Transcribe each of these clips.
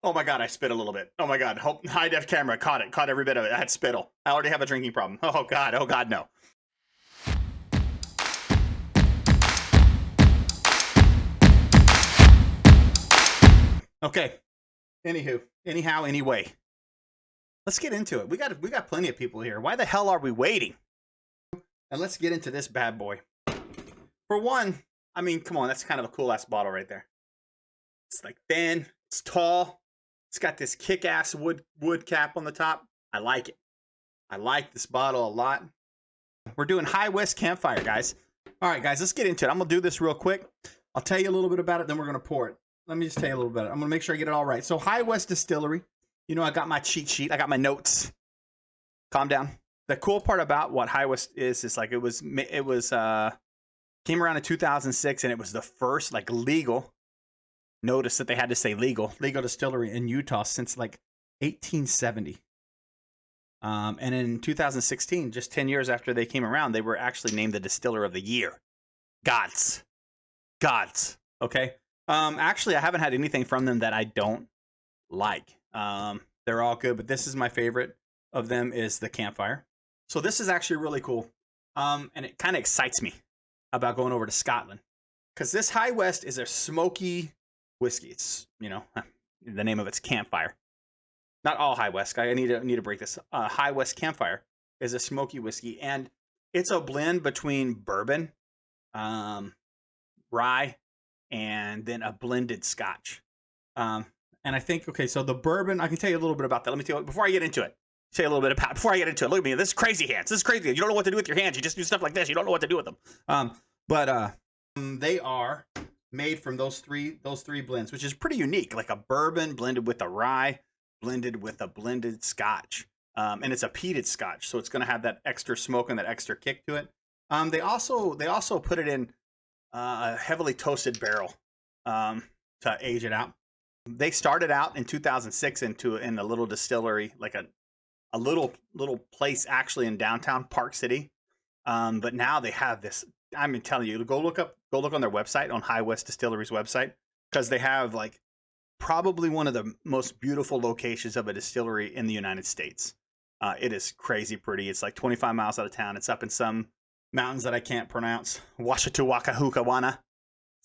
Oh my God, I spit a little bit. Oh my God, high def camera caught it, caught every bit of it. I had spittle. I already have a drinking problem. Oh God, no. Okay. Anyway, let's get into it. We got plenty of people here. Why the hell are we waiting? And let's get into this bad boy. For one, I mean, come on, that's kind of a cool ass bottle right there. It's like thin, it's tall, it's got this kick-ass wood cap on the top. I like it. I like this bottle a lot. We're doing High West Campfire, guys. All right, guys, let's get into it. I'm gonna do this real quick. I'll tell you a little bit about it, then we're gonna pour it. Let me just tell you a little bit. I'm gonna make sure I get it all right. So High West Distillery. You know, I got my cheat sheet. I got my notes. Calm down. The cool part about what High West is like it was came around in 2006, and it was the first like legal. Notice that they had to say legal distillery in Utah since like 1870. And in 2016, just 10 years after they came around, they were actually named the Distiller of the Year. Gods. Okay. Actually, I haven't had anything from them that I don't like. They're all good, but this is my favorite of them is the Campfire. So this is actually really cool. And it kind of excites me about going over to Scotland because this High West is a smoky whiskey. It's, you know, the name of it's Campfire. Not all High West. I need to break this. High West Campfire is a smoky whiskey, and it's a blend between bourbon, rye, and then a blended Scotch. And I think, okay, so the bourbon, I can tell you a little bit about that. Let me tell you, before I get into it, before I get into it, look at me. This is crazy hands. This is crazy. You don't know what to do with your hands. You just do stuff like this. You don't know what to do with them. They are made from those three blends, which is pretty unique, like a bourbon blended with a rye, blended with a blended Scotch. And it's a peated Scotch, so it's going to have that extra smoke and that extra kick to it. They also put it in a heavily toasted barrel to age it out. They started out in 2006 in a little distillery, like a little place actually in downtown Park City. But now they have this. I'm telling you, go look on their website, on High West Distillery's website, because they have like probably one of the most beautiful locations of a distillery in the United States. It is crazy pretty. It's like 25 miles out of town. It's up in some mountains that I can't pronounce. Washatuwakahukawana.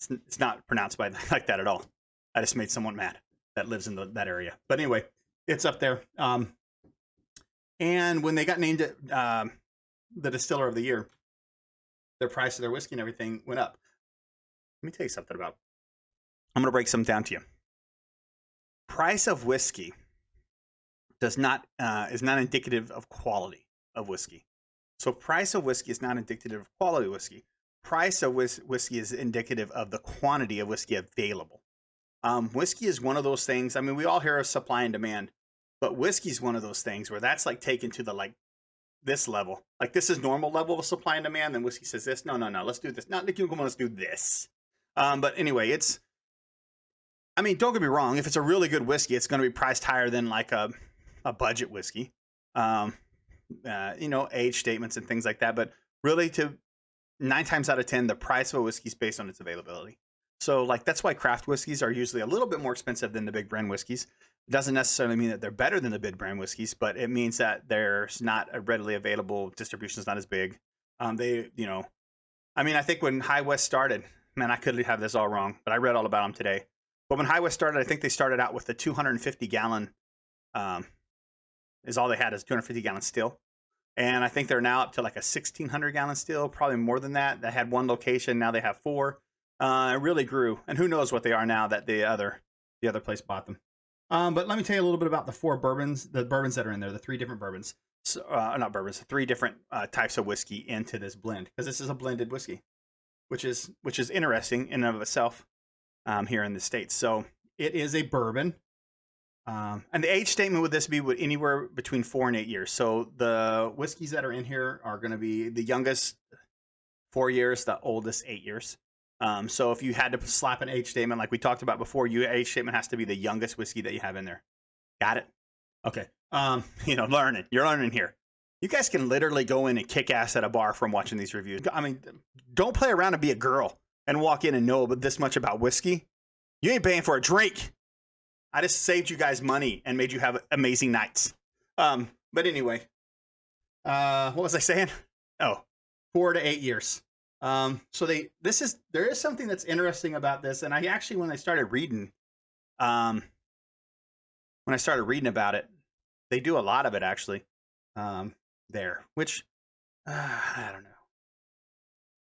It's not pronounced like that at all. I just made someone mad that lives in that area. But anyway, it's up there. And when they got named the Distiller of the Year, their price of their whiskey and everything went up. Let me tell you something about. I'm going to break something down to you. Price of whiskey is not indicative of quality of whiskey. So price of whiskey is not indicative of quality of whiskey. Price of whiskey is indicative of the quantity of whiskey available. Whiskey is one of those things. I mean, we all hear of supply and demand, but whiskey is one of those things where that's like taken to the like this level. Like this is normal level of supply and demand. Then whiskey says this. No, let's do this. Not let's do this. But anyway, I mean, don't get me wrong. If it's a really good whiskey, it's going to be priced higher than like a budget whiskey. Age statements and things like that. But really, 9 times out of 10, the price of a whiskey is based on its availability. So, like, that's why craft whiskeys are usually a little bit more expensive than the big brand whiskeys. It doesn't necessarily mean that they're better than the big brand whiskeys, but it means that there's not a readily available distribution is not as big. I think when High West started, man, I could have this all wrong, but I read all about them today. But when High West started, I think they started out with the 250 gallon, is all they had is 250 gallon still. And I think they're now up to like a 1,600 gallon still, probably more than that. They had one location, now they have 4. It really grew, and who knows what they are now that the other place bought them. But let me tell you a little bit about the 4 bourbons, the bourbons that are in there, the 3 different bourbons. So, not bourbons, 3 different types of whiskey into this blend, because this is a blended whiskey, which is interesting in and of itself here in the States. So it is a bourbon. And the age statement with this be anywhere between 4 and 8 years. So the whiskeys that are in here are going to be the youngest 4 years, the oldest 8 years. So if you had to slap an age statement like we talked about before, your age statement has to be the youngest whiskey that you have in there. Got it? Okay. You're learning here. You guys can literally go in and kick ass at a bar from watching these reviews. I mean, don't play around and be a girl and walk in and know this much about whiskey. You ain't paying for a drink. I just saved you guys money and made you have amazing nights. But anyway, what was I saying? Oh, 4 to 8 years. So there is something that's interesting about this, and I actually when I started reading about it, they do a lot of it actually there, which I don't know.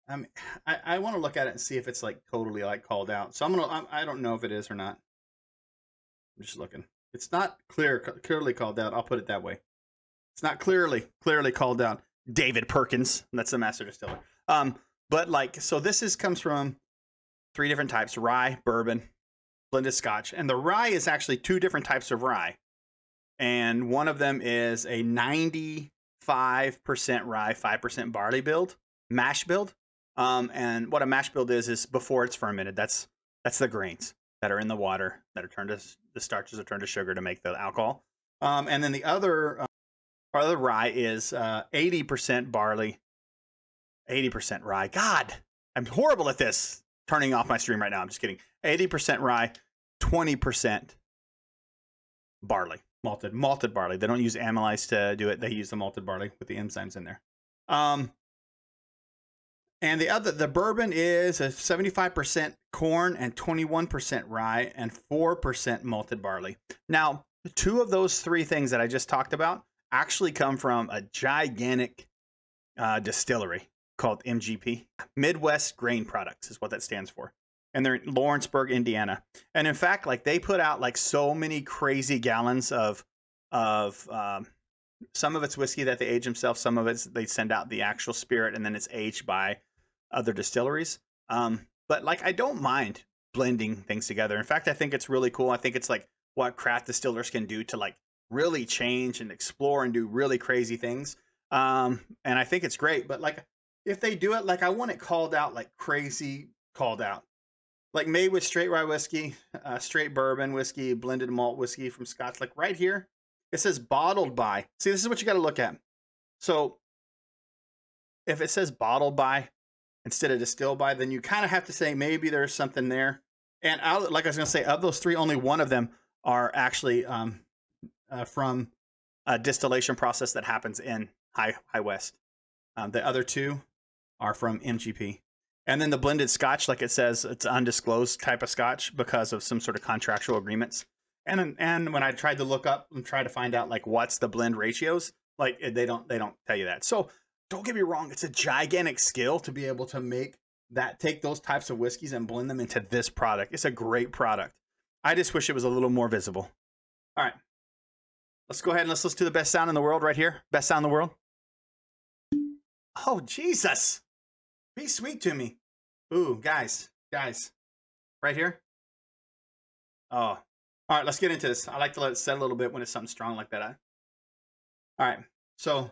I mean, I want to look at it and see if it's like totally like called out. So I don't know if it is or not. I'm just looking. It's not clearly called out. I'll put it that way. It's not clearly called out. David Perkins, that's the master distiller. But like, so comes from 3 different types: rye, bourbon, blended Scotch, and the rye is actually 2 different types of rye, and one of them is a 95% rye, 5% barley mash build. And what a mash build is before it's fermented. That's the grains that are in the water that are turned to the starches are turned to sugar to make the alcohol. And then the other rye is 80% barley, 80% rye. God, I'm horrible at this. Turning off my stream right now. I'm just kidding. 80% rye, 20% barley, malted barley. They don't use amylase to do it. They use the malted barley with the enzymes in there. And the bourbon is a 75% corn and 21% rye and 4% malted barley. Now, 2 of those 3 things that I just talked about actually come from a gigantic distillery called MGP. Midwest Grain Products is what that stands for. And they're in Lawrenceburg, Indiana. And in fact, like they put out like so many crazy gallons of some of it's whiskey that they age themselves. Some of it's they send out the actual spirit and then it's aged by other distilleries. But like, I don't mind blending things together. In fact, I think it's really cool. I think it's like what craft distillers can do to like really change and explore and do really crazy things. And I think it's great, but like if they do it, like I want it called out, like crazy called out, like made with straight rye whiskey, straight bourbon whiskey, blended malt whiskey from Scotch. Like right here, it says bottled by. See, this is what you got to look at. So if it says bottled by instead of distilled by, then you kind of have to say maybe there's something there. And like I was going to say, of those 3, only one of them are actually from a distillation process that happens in High West. The other 2 are from MGP. And then the blended Scotch, like it says, it's undisclosed type of Scotch because of some sort of contractual agreements. And when I tried to look up and try to find out like what's the blend ratios, like they don't tell you that. So don't get me wrong, it's a gigantic skill to be able to take those types of whiskeys and blend them into this product. It's a great product. I just wish it was a little more visible. All right, let's go ahead and let's listen to the best sound in the world right here. Best sound in the world. Oh, Jesus. Be sweet to me. Ooh, guys, right here. Oh, all right, let's get into this. I like to let it set a little bit when it's something strong like that. All right, so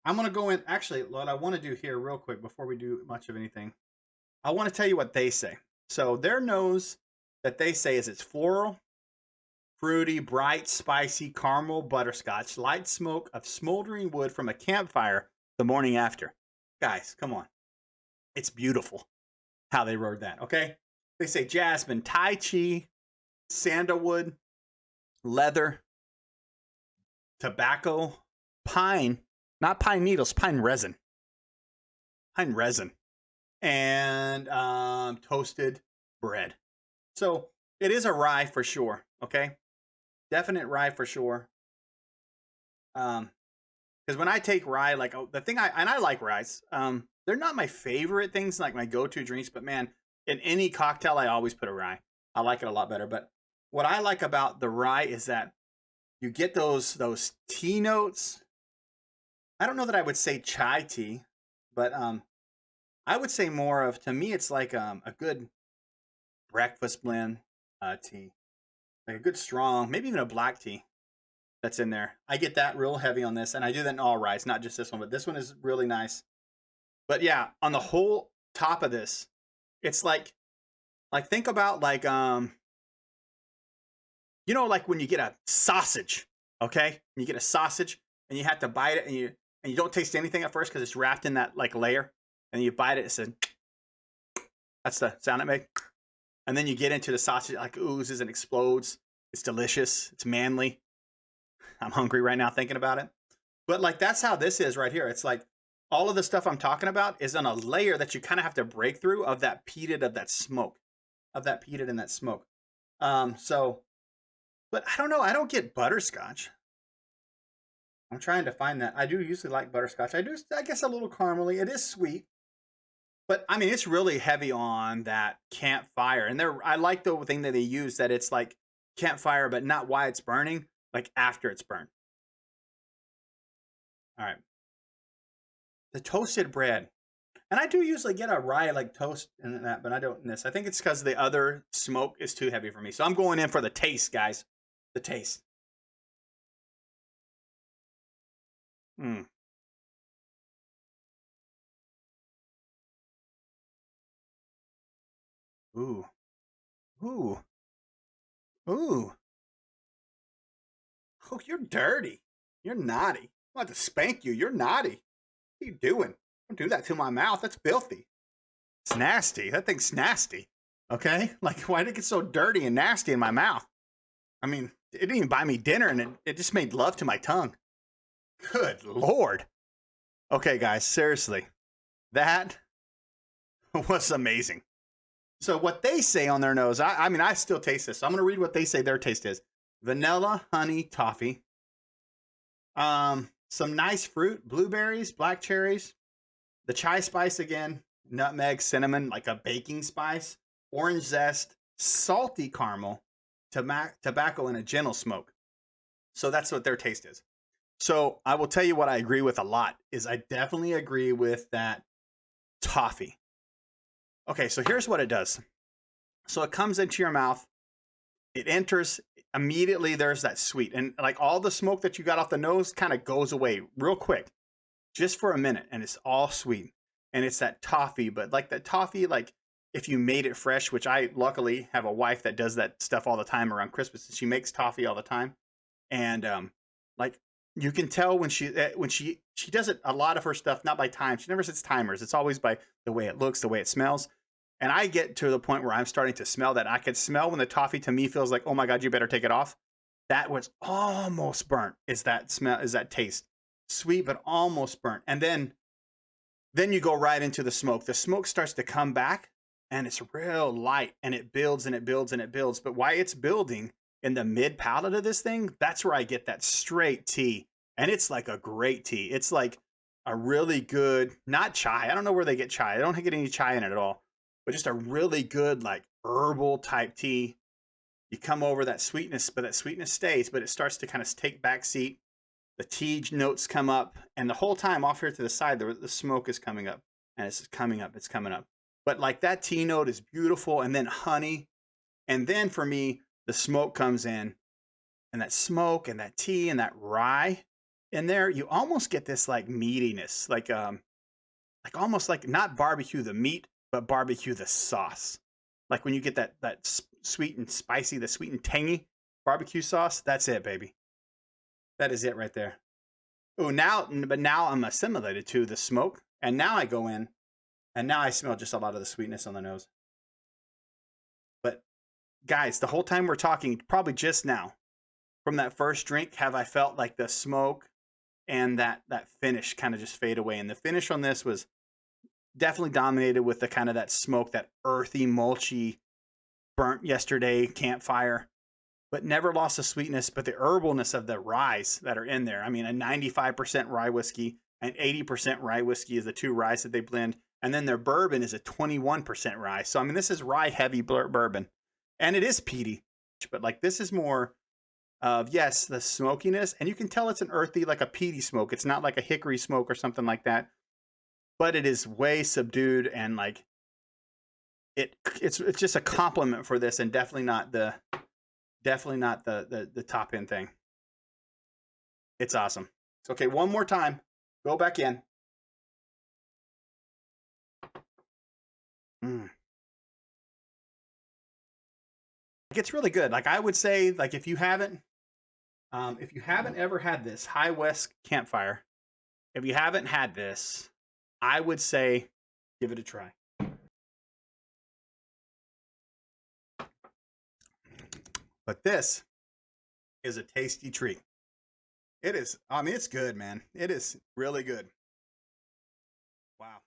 I'm going to go in. Actually, what I want to do here real quick before we do much of anything, I want to tell you what they say. So their nose that they say is it's floral, fruity, bright, spicy, caramel, butterscotch, light smoke of smoldering wood from a campfire the morning after. Guys, come on. It's beautiful how they wrote that, okay? They say jasmine, tai chi, sandalwood, leather, tobacco, pine, not pine needles, pine resin. Pine resin. And toasted bread. So it is a rye for sure, okay? Definite rye for sure. Because when I take rye, like the thing I like ryes. They're not my favorite things, like my go-to drinks, but man, in any cocktail, I always put a rye. I like it a lot better. But what I like about the rye is that you get those tea notes. I don't know that I would say chai tea, but I would say more of, to me, it's like a good breakfast blend tea. Like a good strong, maybe even a black tea that's in there. I get that real heavy on this, and I do that in all ryes, not just this one, but this one is really nice. But yeah, on the whole top of this, it's like think about like you know, like when you get a sausage, okay? You get a sausage and you have to bite it and you don't taste anything at first because it's wrapped in that like layer, and you bite it, it says that's the sound it made. And then you get into the sausage, like oozes and explodes. It's delicious. It's manly. I'm hungry right now thinking about it. But like that's how this is right here. It's like all of the stuff I'm talking about is on a layer that you kind of have to break through of that peated, of that smoke, of that peated and that smoke. So, but I don't know. I don't get butterscotch. I'm trying to find that. I do usually like butterscotch. I guess a little caramely. It is sweet. But I mean, it's really heavy on that campfire. And I like the thing that they use that it's like campfire, but not while it's burning, like after it's burned. All right. The toasted bread. And I do usually get a rye like toast in that, but I don't in this. I think it's because the other smoke is too heavy for me. So I'm going in for the taste, guys. The taste. Mm. Ooh. Ooh. Ooh. Oh, you're dirty. You're naughty. I'm about to spank you. You're naughty. What are you doing? Don't do that to my mouth. That's filthy. It's nasty. That thing's nasty. Okay? Like, why did it get so dirty and nasty in my mouth? I mean, it didn't even buy me dinner and it just made love to my tongue. Good Lord. Okay, guys, seriously. That was amazing. So what they say on their nose, I mean, I still taste this. So I'm going to read what they say their taste is. Vanilla, honey, toffee. Some nice fruit, blueberries, black cherries, the chai spice again, nutmeg, cinnamon, like a baking spice, orange zest, salty caramel, tobacco, and a gentle smoke. So that's what their taste is. So I will tell you what I agree with a lot is I definitely agree with that toffee. Okay, so here's what it does. So it comes into your mouth. It enters immediately. There's that sweet. And like all the smoke that you got off the nose kind of goes away real quick, just for a minute. And it's all sweet. And it's that toffee. But like that toffee, like if you made it fresh, which I luckily have a wife that does that stuff all the time around Christmas. She makes toffee all the time. And like you can tell when she does it, a lot of her stuff, not by time. She never sets timers. It's always by the way it looks, the way it smells. And I get to the point where I'm starting to smell that. I can smell when the toffee to me feels like, oh my God, you better take it off. That was almost burnt. Is that smell? Is that taste? Sweet, but almost burnt. And then you go right into the smoke. The smoke starts to come back and it's real light and it builds and it builds and it builds. But why it's building in the mid palate of this thing, that's where I get that straight tea. And it's like a great tea. It's like a really good, not chai. I don't know where they get chai. I don't get any chai in it at all. But just a really good, like herbal type tea. You come over that sweetness, but that sweetness stays, but it starts to kind of take back seat. The tea notes come up, and the whole time off here to the side, the smoke is coming up, and it's coming up, it's coming up. But like that tea note is beautiful, and then honey, and then for me, the smoke comes in, and that smoke and that tea and that rye in there, you almost get this like meatiness, like almost like not barbecue the meat, but barbecue the sauce. Like when you get that sweet and spicy, the sweet and tangy barbecue sauce, that's it, baby. That is it right there. Oh, now I'm assimilated to the smoke, and now I go in, and now I smell just a lot of the sweetness on the nose. But guys, the whole time we're talking, probably just now, from that first drink, have I felt like the smoke and that finish kind of just fade away. And the finish on this was definitely dominated with the kind of that smoke, that earthy, mulchy, burnt yesterday campfire, but never lost the sweetness, but the herbalness of the ryes that are in there. I mean, a 95% rye whiskey and 80% rye whiskey is the two ryes that they blend. And then their bourbon is a 21% rye. So, I mean, this is rye heavy bourbon, and it is peaty, but like this is more of, yes, the smokiness, and you can tell it's an earthy, like a peaty smoke. It's not like a hickory smoke or something like that, but it is way subdued, and like it's just a compliment for this, and definitely not the top end thing. It's awesome. So, okay, one more time, go back in. It's really good. Like I would say, like if you haven't ever had this High West Campfire, if you haven't had this, I would say give it a try. But this is a tasty treat. It is. I mean, it's good, man. It is really good. Wow.